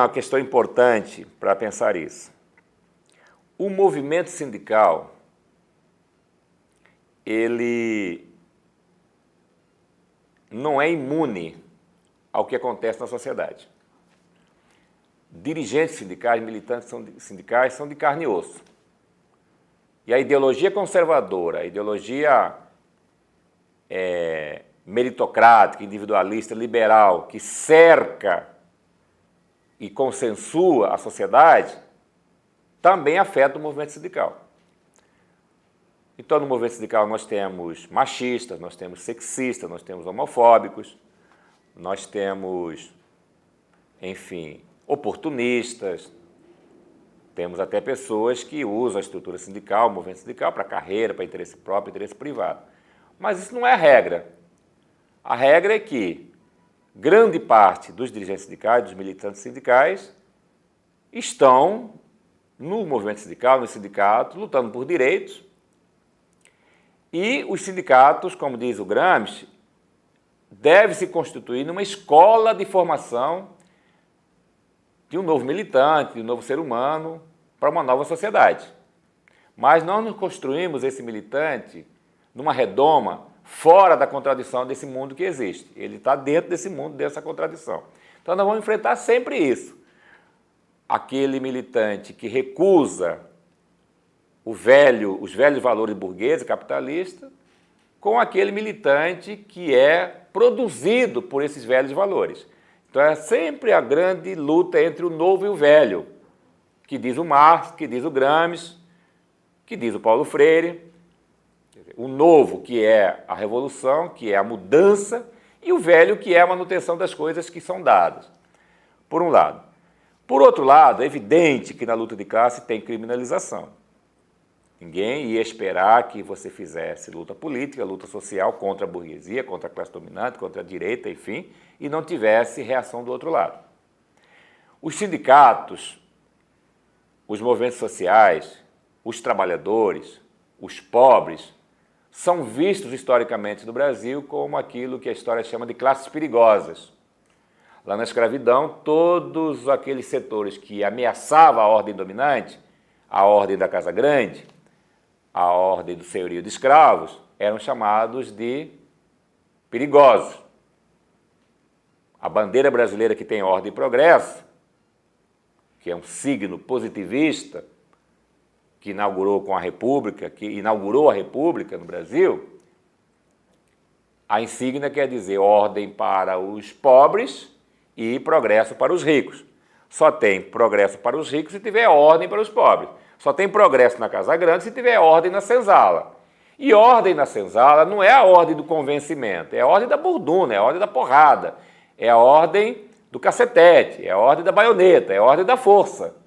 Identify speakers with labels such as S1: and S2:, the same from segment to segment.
S1: uma questão importante para pensar isso. O movimento sindical, ele não é imune ao que acontece na sociedade. Dirigentes sindicais, militantes sindicais são de carne e osso. E a ideologia conservadora, a ideologia meritocrática, individualista, liberal, que cerca e consensua a sociedade, também afeta o movimento sindical. Então, no movimento sindical nós temos machistas, nós temos sexistas, nós temos homofóbicos, nós temos, enfim, oportunistas, temos até pessoas que usam a estrutura sindical, o movimento sindical, para carreira, para interesse próprio, interesse privado. Mas isso não é a regra. A regra é que grande parte dos dirigentes sindicais, dos militantes sindicais, estão no movimento sindical, no sindicato, lutando por direitos. E os sindicatos, como diz o Gramsci, devem se constituir numa escola de formação de um novo militante, de um novo ser humano, para uma nova sociedade. Mas nós não construímos esse militante numa redoma fora da contradição desse mundo que existe. Ele está dentro desse mundo, dessa contradição. Então nós vamos enfrentar sempre isso. Aquele militante que recusa os velhos valores burgueses, capitalistas, com aquele militante que é produzido por esses velhos valores. Então é sempre a grande luta entre o novo e o velho, que diz o Marx, que diz o Gramsci, que diz o Paulo Freire. O novo, que é a revolução, que é a mudança, e o velho, que é a manutenção das coisas que são dadas, por um lado. Por outro lado, é evidente que na luta de classe tem criminalização. Ninguém ia esperar que você fizesse luta política, luta social contra a burguesia, contra a classe dominante, contra a direita, enfim, e não tivesse reação do outro lado. Os sindicatos, os movimentos sociais, os trabalhadores, os pobres, são vistos historicamente no Brasil como aquilo que a história chama de classes perigosas. Lá na escravidão, todos aqueles setores que ameaçavam a ordem dominante, a ordem da Casa Grande, a ordem do senhorio de escravos, eram chamados de perigosos. A bandeira brasileira, que tem ordem e progresso, que é um signo positivista, que inaugurou com a República, que inaugurou a República no Brasil, a insígnia quer dizer ordem para os pobres e progresso para os ricos. Só tem progresso para os ricos se tiver ordem para os pobres. Só tem progresso na Casa Grande se tiver ordem na senzala. E ordem na senzala não é a ordem do convencimento, é a ordem da burduna, é a ordem da porrada, é a ordem do cacetete, é a ordem da baioneta, é a ordem da força.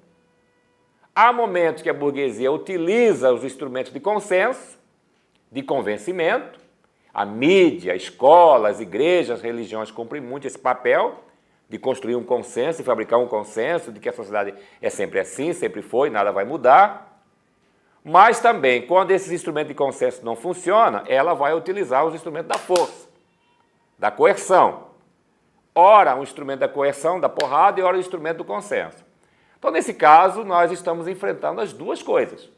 S1: Há momentos que a burguesia utiliza os instrumentos de consenso, de convencimento. A mídia, a escola, as igrejas, as religiões cumprem muito esse papel de construir um consenso, de fabricar um consenso, de que a sociedade é sempre assim, sempre foi, nada vai mudar. Mas também, quando esses instrumentos de consenso não funcionam, ela vai utilizar os instrumentos da força, da coerção. Ora, um instrumento da coerção, da porrada, e ora, o instrumento do consenso. Então, nesse caso, nós estamos enfrentando as duas coisas.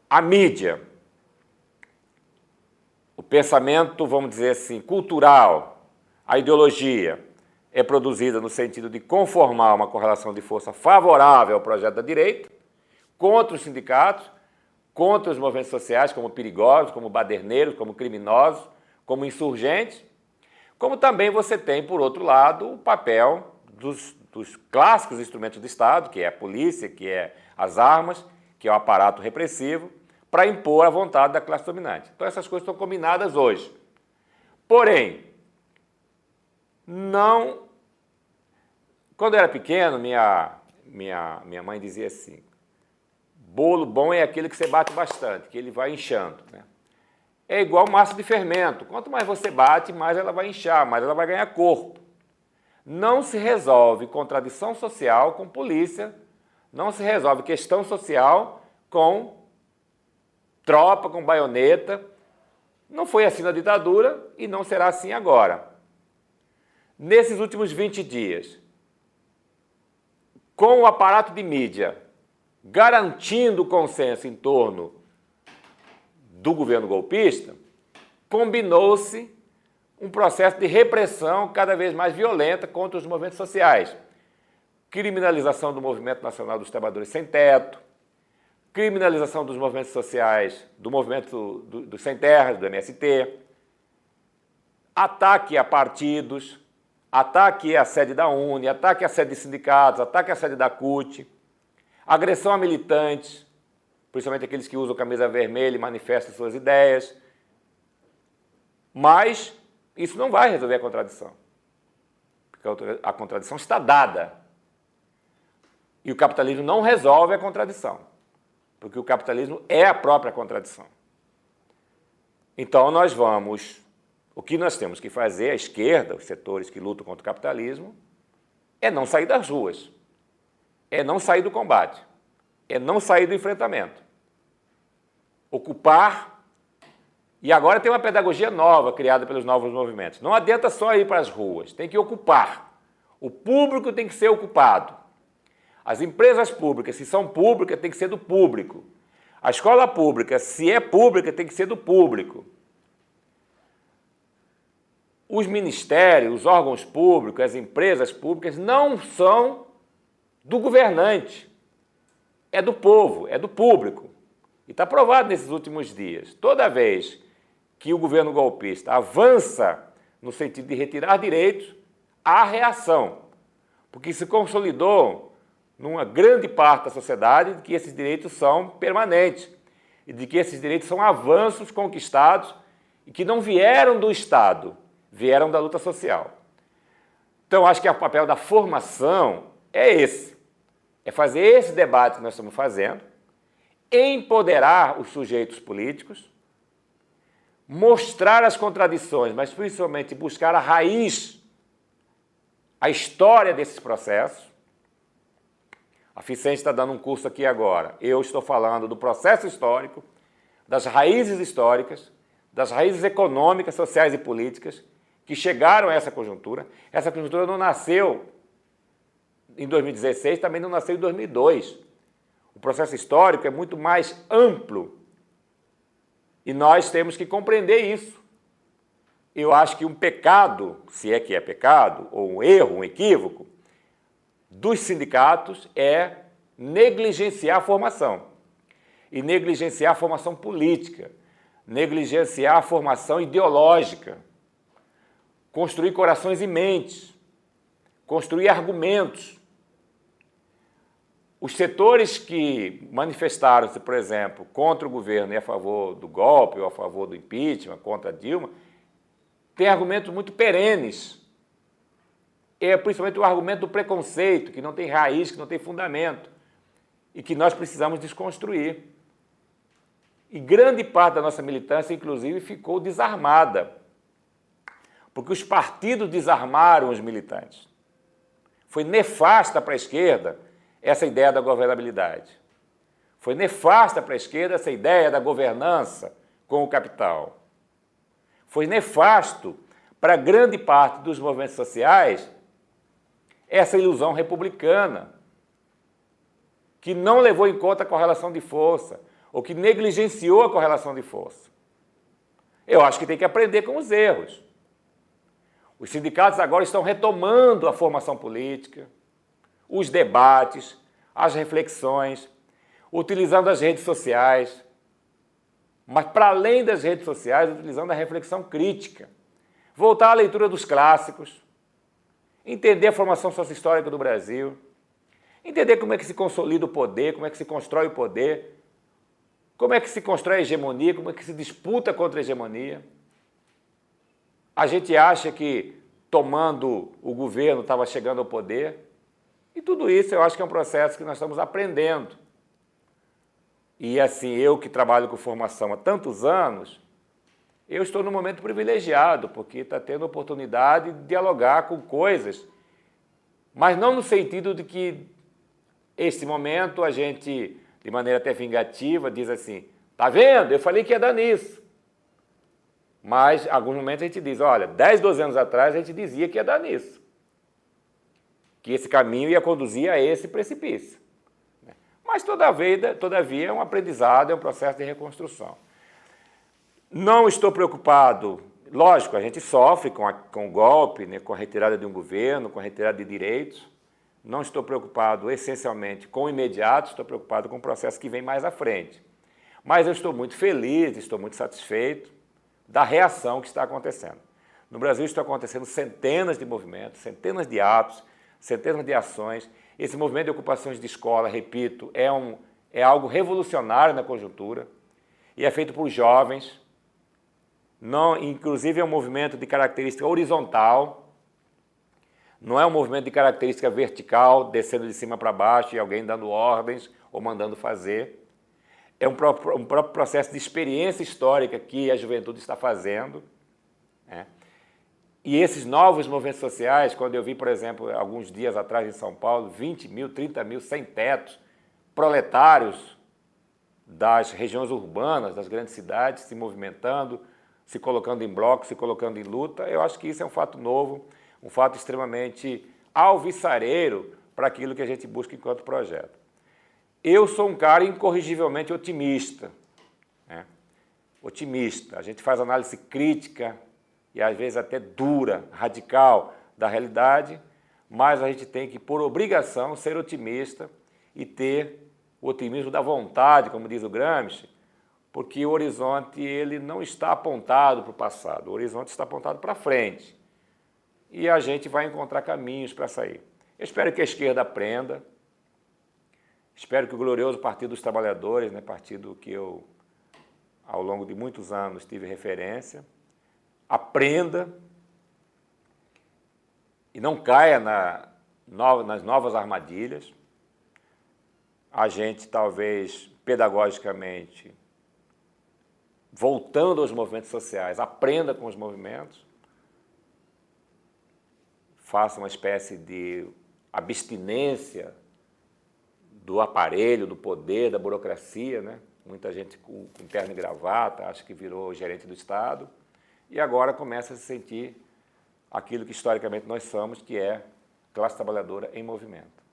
S1: A mídia, o pensamento, vamos dizer assim, cultural, a ideologia, é produzida no sentido de conformar uma correlação de força favorável ao projeto da direita, contra os sindicatos, contra os movimentos sociais como perigosos, como baderneiros, como criminosos, como insurgentes, como também você tem, por outro lado, o papel dos clássicos instrumentos do Estado, que é a polícia, que é as armas, que é o aparato repressivo, para impor a vontade da classe dominante. Então essas coisas estão combinadas hoje. Porém, não... Quando eu era pequeno, minha mãe dizia assim, bolo bom é aquele que você bate bastante, que ele vai inchando, né? É igual massa de fermento. Quanto mais você bate, mais ela vai inchar, mais ela vai ganhar corpo. Não se resolve contradição social com polícia, não se resolve questão social com tropa, com baioneta. Não foi assim na ditadura e não será assim agora. Nesses últimos 20 dias, com o aparato de mídia garantindo o consenso em torno do governo golpista, combinou-se um processo de repressão cada vez mais violenta contra os movimentos sociais. Criminalização do Movimento Nacional dos Trabalhadores Sem Teto, criminalização dos movimentos sociais, do movimento dos Sem Terras, do MST, ataque a partidos, ataque à sede da UNE, ataque à sede de sindicatos, ataque à sede da CUT, agressão a militantes, principalmente aqueles que usam camisa vermelha e manifestam suas ideias. Mas isso não vai resolver a contradição, porque a contradição está dada. E o capitalismo não resolve a contradição, porque o capitalismo é a própria contradição. Então o que nós temos que fazer, a esquerda, os setores que lutam contra o capitalismo, é não sair das ruas, é não sair do combate, é não sair do enfrentamento. Ocupar, e agora tem uma pedagogia nova criada pelos novos movimentos. Não adianta só ir para as ruas, tem que ocupar. O público tem que ser ocupado. As empresas públicas, se são públicas, tem que ser do público. A escola pública, se é pública, tem que ser do público. Os ministérios, os órgãos públicos, as empresas públicas não são do governante, é do povo, é do público. E está provado nesses últimos dias. Toda vez que o governo golpista avança no sentido de retirar direitos, há reação, porque se consolidou numa grande parte da sociedade de que esses direitos são permanentes e de que esses direitos são avanços conquistados e que não vieram do Estado, vieram da luta social. Então, acho que o papel da formação é esse, é fazer esse debate que nós estamos fazendo, empoderar os sujeitos políticos, mostrar as contradições, mas principalmente buscar a raiz, a história desses processos. A Ficente está dando um curso aqui agora. Eu estou falando do processo histórico, das raízes históricas, das raízes econômicas, sociais e políticas que chegaram a essa conjuntura. Essa conjuntura não nasceu em 2016, também não nasceu em 2002. O processo histórico é muito mais amplo e nós temos que compreender isso. Eu acho que um pecado, se é que é pecado, ou um erro, um equívoco, dos sindicatos é negligenciar a formação. E negligenciar a formação política, negligenciar a formação ideológica, construir corações e mentes, construir argumentos. Os setores que manifestaram-se, por exemplo, contra o governo e a favor do golpe ou a favor do impeachment, contra Dilma, têm argumentos muito perenes. É principalmente o argumento do preconceito, que não tem raiz, que não tem fundamento, e que nós precisamos desconstruir. E grande parte da nossa militância, inclusive, ficou desarmada, porque os partidos desarmaram os militantes. Foi nefasta para a esquerda essa ideia da governabilidade. Foi nefasta para a esquerda essa ideia da governança com o capital. Foi nefasto para grande parte dos movimentos sociais essa ilusão republicana, que não levou em conta a correlação de força, ou que negligenciou a correlação de força. Eu acho que tem que aprender com os erros. Os sindicatos agora estão retomando a formação política, os debates, as reflexões, utilizando as redes sociais, mas para além das redes sociais, utilizando a reflexão crítica, voltar à leitura dos clássicos, entender a formação socio-histórica do Brasil, entender como é que se consolida o poder, como é que se constrói o poder, como é que se constrói a hegemonia, como é que se disputa contra a hegemonia. A gente acha que tomando o governo estava chegando ao poder, e tudo isso eu acho que é um processo que nós estamos aprendendo. E assim, eu que trabalho com formação há tantos anos, eu estou num momento privilegiado, porque está tendo a oportunidade de dialogar com coisas, mas não no sentido de que, este momento, a gente, de maneira até vingativa, diz assim, tá vendo? Eu falei que ia dar nisso. Mas, em alguns momentos, a gente diz, olha, 10, 12 anos atrás, a gente dizia que ia dar nisso. que esse caminho ia conduzir a esse precipício. Mas, todavia, é um aprendizado, é um processo de reconstrução. Não estou preocupado, lógico, a gente sofre com o golpe, né, com a retirada de um governo, com a retirada de direitos. Não estou preocupado, essencialmente, com o imediato, estou preocupado com o processo que vem mais à frente. Mas eu estou muito feliz, estou muito satisfeito da reação que está acontecendo. No Brasil estão acontecendo centenas de movimentos, centenas de atos, centenas de ações. Esse movimento de ocupações de escola, repito, é algo revolucionário na conjuntura e é feito por jovens. Inclusive é um movimento de característica horizontal, não é um movimento de característica vertical, descendo de cima para baixo e alguém dando ordens ou mandando fazer. É um próprio processo de experiência histórica que a juventude está fazendo, né? E esses novos movimentos sociais, quando eu vi, por exemplo, alguns dias atrás em São Paulo, 20 mil, 30 mil sem tetos, proletários das regiões urbanas, das grandes cidades, se movimentando, se colocando em bloco, se colocando em luta, eu acho que isso é um fato novo, um fato extremamente alvissareiro para aquilo que a gente busca enquanto projeto. Eu sou um cara incorrigivelmente otimista, né? Otimista. A gente faz análise crítica e às vezes até dura, radical da realidade, mas a gente tem que, por obrigação, ser otimista e ter o otimismo da vontade, como diz o Gramsci, porque o horizonte ele não está apontado para o passado, o horizonte está apontado para frente. E a gente vai encontrar caminhos para sair. Eu espero que a esquerda aprenda, espero que o glorioso Partido dos Trabalhadores, né, partido que eu, ao longo de muitos anos, tive referência, aprenda e não caia nas novas armadilhas. A gente, talvez, pedagogicamente, voltando aos movimentos sociais, aprenda com os movimentos, faça uma espécie de abstinência do aparelho, do poder, da burocracia, né? Muita gente com terno e gravata, acha que virou gerente do Estado, e agora começa a se sentir aquilo que historicamente nós somos, que é classe trabalhadora em movimento.